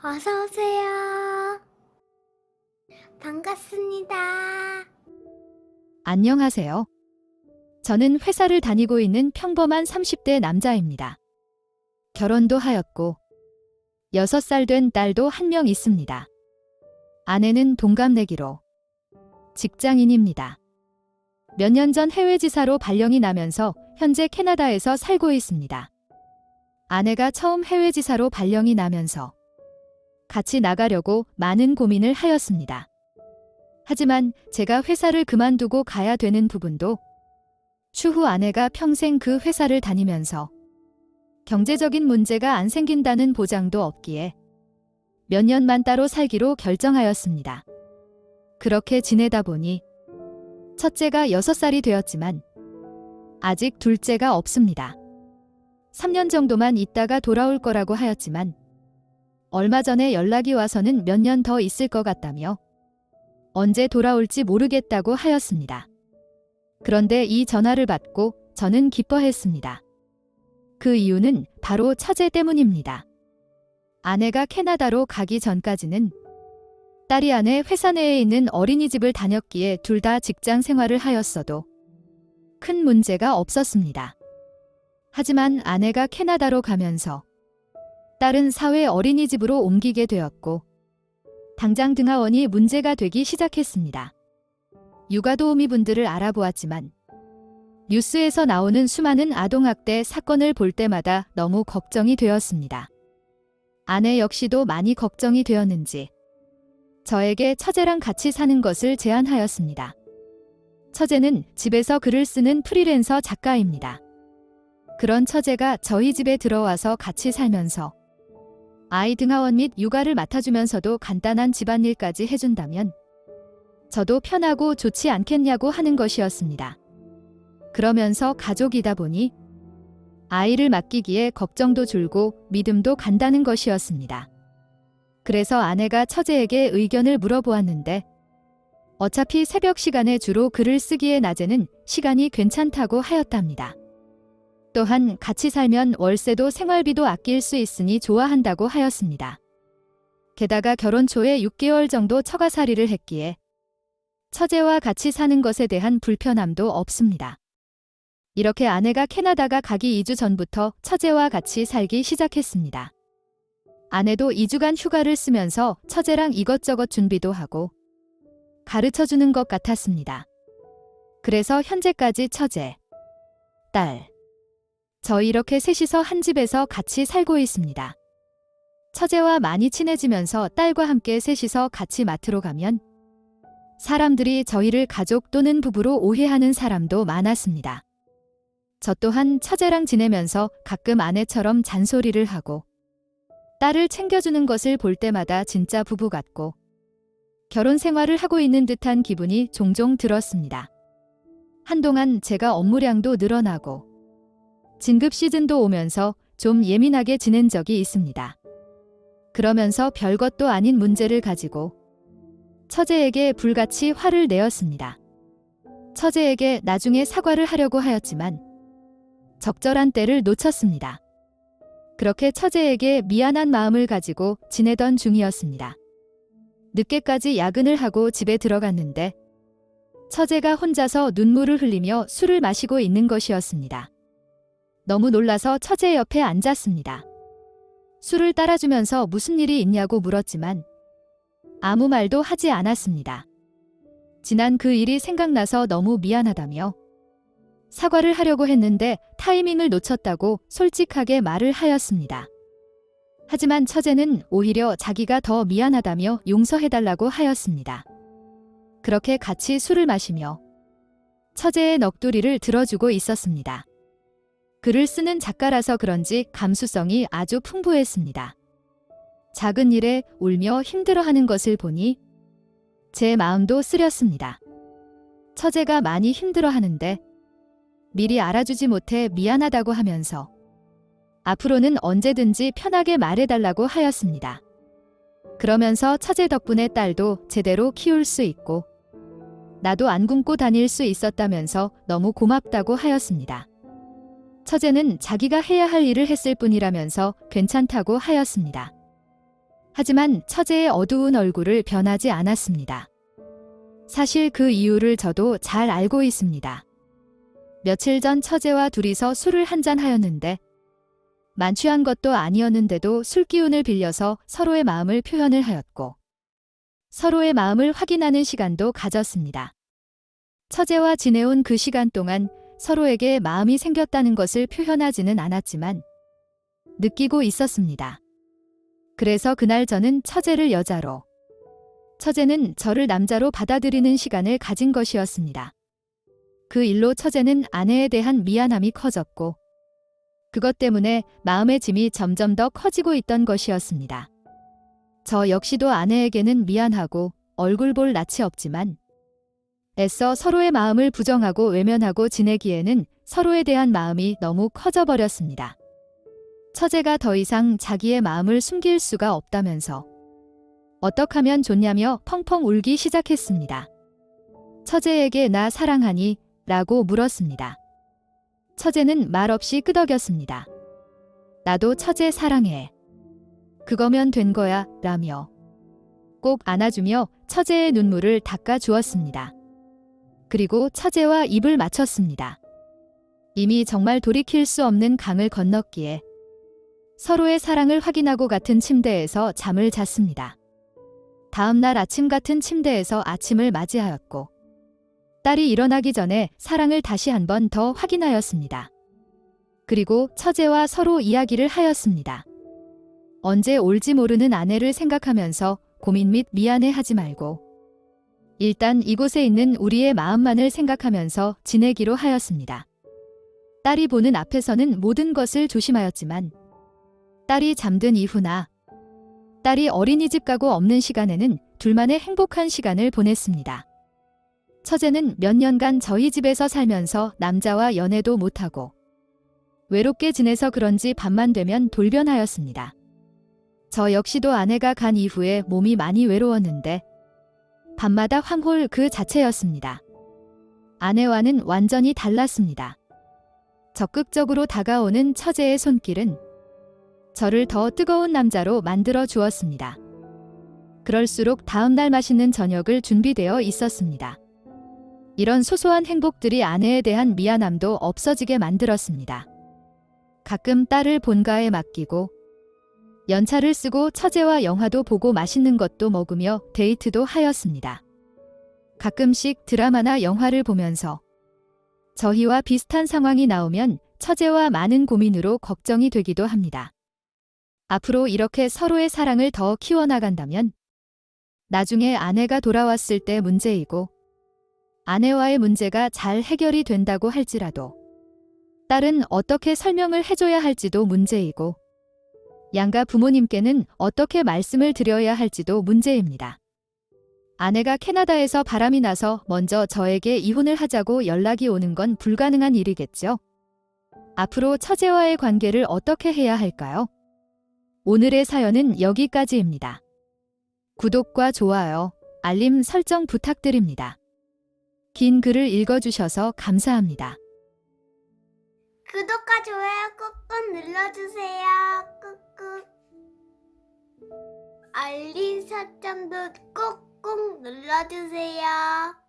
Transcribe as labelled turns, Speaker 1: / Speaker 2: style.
Speaker 1: 어서 오세요. 반갑습니다.
Speaker 2: 안녕하세요. 저는 회사를 다니고 있는 평범한 30대 남자입니다. 결혼도 하였고 6살 된 딸도 한 명 있습니다. 아내는 동갑내기로 직장인입니다. 몇 년 전 해외 지사로 발령이 나면서 현재 캐나다에서 살고 있습니다. 아내가 처음 해외 지사로 발령이 나면서 같이 나가려고 많은 고민을 하였습니다. 하지만 제가 회사를 그만두고 가야 되는 부분도 추후 아내가 평생 그 회사를 다니면서 경제적인 문제가 안 생긴다는 보장도 없기에 몇 년만 따로 살기로 결정하였습니다. 그렇게 지내다 보니 첫째가 6살이 되었지만 아직 둘째가 없습니다. 3년 정도만 있다가 돌아올 거라고 하였지만 얼마 전에 연락이 와서는 몇 년 더 있을 것 같다며 언제 돌아올지 모르겠다고 하였습니다. 그런데 이 전화를 받고 저는 기뻐했습니다. 그 이유는 바로 처제 때문입니다. 아내가 캐나다로 가기 전까지는 딸이 아내 회사 내에 있는 어린이집을 다녔기에 둘 다 직장 생활을 하였어도 큰 문제가 없었습니다. 하지만 아내가 캐나다로 가면서 딸은 사회 어린이집으로 옮기게 되었고 당장 등하원이 문제가 되기 시작했습니다. 육아도우미분들을 알아보았지만 뉴스에서 나오는 수많은 아동학대 사건을 볼 때마다 너무 걱정이 되었습니다. 아내 역시도 많이 걱정이 되었는지 저에게 처제랑 같이 사는 것을 제안하였습니다. 처제는 집에서 글을 쓰는 프리랜서 작가입니다. 그런 처제가 저희 집에 들어와서 같이 살면서 아이 등하원 및 육아를 맡아주면서도 간단한 집안일까지 해준다면 저도 편하고 좋지 않겠냐고 하는 것이었습니다. 그러면서 가족이다 보니 아이를 맡기기에 걱정도 줄고 믿음도 간다는 것이었습니다. 그래서 아내가 처제에게 의견을 물어보았는데 어차피 새벽 시간에 주로 글을 쓰기에 낮에는 시간이 괜찮다고 하였답니다. 또한 같이 살면 월세도 생활비도 아낄 수 있으니 좋아한다고 하였습니다. 게다가 결혼 초에 6개월 정도 처가살이를 했기에 처제와 같이 사는 것에 대한 불편함도 없습니다. 이렇게 아내가 캐나다가 가기 2주 전부터 처제와 같이 살기 시작했습니다. 아내도 2주간 휴가를 쓰면서 처제랑 이것저것 준비도 하고 가르쳐주는 것 같았습니다. 그래서 현재까지 처제, 딸, 저 이렇게 셋이서 한 집에서 같이 살고 있습니다. 처제와 많이 친해지면서 딸과 함께 셋이서 같이 마트로 가면 사람들이 저희를 가족 또는 부부로 오해하는 사람도 많았습니다. 저 또한 처제랑 지내면서 가끔 아내처럼 잔소리를 하고 딸을 챙겨주는 것을 볼 때마다 진짜 부부 같고 결혼 생활을 하고 있는 듯한 기분이 종종 들었습니다. 한동안 제가 업무량도 늘어나고 진급 시즌도 오면서 좀 예민하게 지낸 적이 있습니다. 그러면서 별것도 아닌 문제를 가지고 처제에게 불같이 화를 내었습니다. 처제에게 나중에 사과를 하려고 하였지만 적절한 때를 놓쳤습니다. 그렇게 처제에게 미안한 마음을 가지고 지내던 중이었습니다. 늦게까지 야근을 하고 집에 들어갔는데 처제가 혼자서 눈물을 흘리며 술을 마시고 있는 것이었습니다. 너무 놀라서 처제 옆에 앉았습니다. 술을 따라주면서 무슨 일이 있냐고 물었지만 아무 말도 하지 않았습니다. 지난 그 일이 생각나서 너무 미안하다며 사과를 하려고 했는데 타이밍을 놓쳤다고 솔직하게 말을 하였습니다. 하지만 처제는 오히려 자기가 더 미안하다며 용서해달라고 하였습니다. 그렇게 같이 술을 마시며 처제의 넋두리를 들어주고 있었습니다. 글을 쓰는 작가라서 그런지 감수성이 아주 풍부했습니다. 작은 일에 울며 힘들어하는 것을 보니 제 마음도 쓰렸습니다. 처제가 많이 힘들어하는데 미리 알아주지 못해 미안하다고 하면서 앞으로는 언제든지 편하게 말해달라고 하였습니다. 그러면서 처제 덕분에 딸도 제대로 키울 수 있고 나도 안 굶고 다닐 수 있었다면서 너무 고맙다고 하였습니다. 처제는 자기가 해야 할 일을 했을 뿐이라면서 괜찮다고 하였습니다. 하지만 처제의 어두운 얼굴을 변하지 않았습니다. 사실 그 이유를 저도 잘 알고 있습니다. 며칠 전 처제와 둘이서 술을 한잔 하였는데 만취한 것도 아니었는데도 술 기운을 빌려서 서로의 마음을 표현을 하였고 서로의 마음을 확인하는 시간도 가졌습니다. 처제와 지내온 그 시간 동안 서로에게 마음이 생겼다는 것을 표현하지는 않았지만 느끼고 있었습니다. 그래서 그날 저는 처제를 여자로, 처제는 저를 남자로 받아들이는 시간을 가진 것이었습니다. 그 일로 처제는 아내에 대한 미안함이 커졌고 그것 때문에 마음의 짐이 점점 더 커지고 있던 것이었습니다. 저 역시도 아내에게는 미안하고 얼굴 볼 낯이 없지만 애써 서로의 마음을 부정하고 외면하고 지내기에는 서로에 대한 마음이 너무 커져버렸습니다. 처제가 더 이상 자기의 마음을 숨길 수가 없다면서 어떡 하면 좋냐며 펑펑 울기 시작했습니다. 처제에게 나 사랑하니? 라고 물었습니다. 처제는 말없이 끄덕였습니다. 나도 처제 사랑해. 그거면 된 거야 라며 꼭 안아주며 처제의 눈물을 닦아주었습니다. 그리고 처제와 입을 맞췄습니다. 이미 정말 돌이킬 수 없는 강을 건넜기에 서로의 사랑을 확인하고 같은 침대에서 잠을 잤습니다. 다음 날 아침 같은 침대에서 아침을 맞이하였고 딸이 일어나기 전에 사랑을 다시 한 번 더 확인하였습니다. 그리고 처제와 서로 이야기를 하였습니다. 언제 올지 모르는 아내를 생각하면서 고민 및 미안해하지 말고 일단 이곳에 있는 우리의 마음만을 생각하면서 지내기로 하였습니다. 딸이 보는 앞에서는 모든 것을 조심하였지만 딸이 잠든 이후나 딸이 어린이집 가고 없는 시간에는 둘만의 행복한 시간을 보냈습니다. 처제는 몇 년간 저희 집에서 살면서 남자와 연애도 못하고 외롭게 지내서 그런지 밤만 되면 돌변하였습니다. 저 역시도 아내가 간 이후에 몸이 많이 외로웠는데 밤마다 황홀 그 자체였습니다. 아내와는 완전히 달랐습니다. 적극적으로 다가오는 처제의 손길은 저를 더 뜨거운 남자로 만들어 주었습니다. 그럴수록 다음 날 맛있는 저녁을 준비되어 있었습니다. 이런 소소한 행복들이 아내에 대한 미안함도 없어지게 만들었습니다. 가끔 딸을 본가에 맡기고 연차를 쓰고 처제와 영화도 보고 맛있는 것도 먹으며 데이트도 하였습니다. 가끔씩 드라마나 영화를 보면서 저희와 비슷한 상황이 나오면 처제와 많은 고민으로 걱정이 되기도 합니다. 앞으로 이렇게 서로의 사랑을 더 키워나간다면 나중에 아내가 돌아왔을 때 문제이고 아내와의 문제가 잘 해결이 된다고 할지라도 딸은 어떻게 설명을 해줘야 할지도 문제이고 양가 부모님께는 어떻게 말씀을 드려야 할지도 문제입니다. 아내가 캐나다에서 바람이 나서 먼저 저에게 이혼을 하자고 연락이 오는 건 불가능한 일이겠죠. 앞으로 처제와의 관계를 어떻게 해야 할까요? 오늘의 사연은 여기까지입니다. 구독과 좋아요, 알림 설정 부탁드립니다. 긴 글을 읽어주셔서 감사합니다.
Speaker 1: 구독과 좋아요 꾹꾹 눌러주세요. 꾹꾹. 알림 설정도 꾹꾹 눌러주세요.